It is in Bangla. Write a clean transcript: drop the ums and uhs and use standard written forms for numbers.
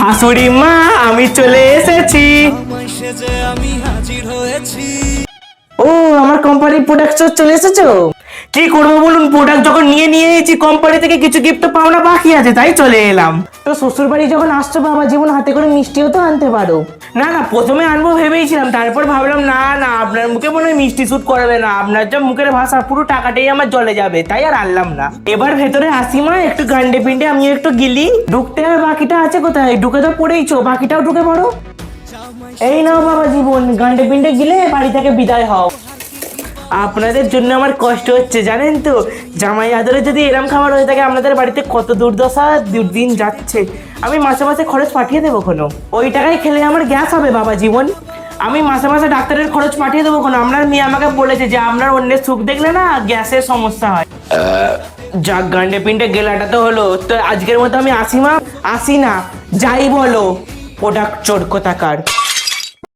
শাশুড়ি মা আমি চলে এসেছি। ও আমার কোম্পানির প্রোডাক্ট চলে এসেছো? কি করবো বলুন, প্রোডাক্ট যখন নিয়ে এসেছি কোম্পানি থেকে কিছু গিফট তো পাওনা বাকি আছে, তাই চলে এলাম। তো শ্বশুর বাড়ি যখন আসছো বাবা জীবন, হাতে করে মিষ্টিও তো আনতে পারো। না না, প্রথমে আনবো ভেবেছিলাম, তারপর ভাবলাম না না, আপনার মুখে মনে হয় মিষ্টি স্যুট করবে না, আপনার যা মুখের ভাষা পুরো টাকাটাই আমার জলে যাবে, তাই আর আনলাম না। এবার ভেতরে আসি মা, একটু গান্ডে পিন্ডে আমি একটু গিলি, ঢুকতে আর বাকিটা আছে কোথায়? ঢুকে তো পড়েইছো, বাকিটাও ঢুকে পড়ো। এই নাও বাবা জীবন, গান্ডে পিন্ডে গিলে বাড়ি থেকে বিদায় হও। আপনাদের জন্য আমার কষ্ট হচ্ছে জানেন তো, জামাই আদরে যদি এরম খাবার হয়ে থাকে আপনাদের বাড়িতে কত দুর্দশা দুর্দিন যাচ্ছে। আমি মাসে মাসে খরচ পাঠিয়ে দেবো কোনো, ওই টাকায় খেলে আমার গ্যাস হবে বাবা জীবন। আমি মাসে মাসে ডাক্তারের খরচ পাঠিয়ে দেবো কোনো, আপনার মেয়ে আমাকে বলেছে যে আপনার অন্যের সুখ দেখলে না গ্যাসের সমস্যা হয়। যাক গান্ডে পিন্ডে গেলাটা তো হলো, তো আজকের মতো আমি আসি মা। আসি না, যাই বলো প্রোডাক্ট চোর কোথাকার।